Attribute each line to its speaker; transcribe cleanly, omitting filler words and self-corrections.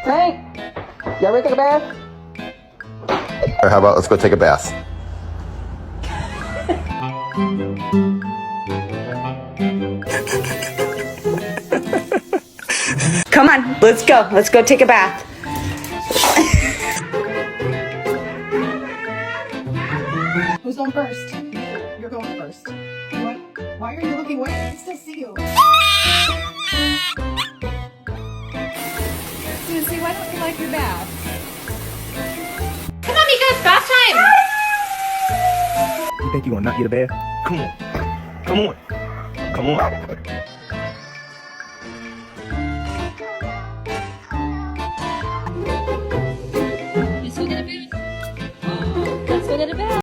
Speaker 1: Tank, y'all ready to take a bath?
Speaker 2: Or how about let's go take a bath?
Speaker 3: Come on, let's go. Let's go take a bath.
Speaker 4: Who's going first? You're going first. What? Why are you looking away? I can still see you. Susie, why don't you like your bath?
Speaker 5: Come on, Mika, it's bath time!
Speaker 6: You think you gonna not get a bath? Come on. Come on. Come on.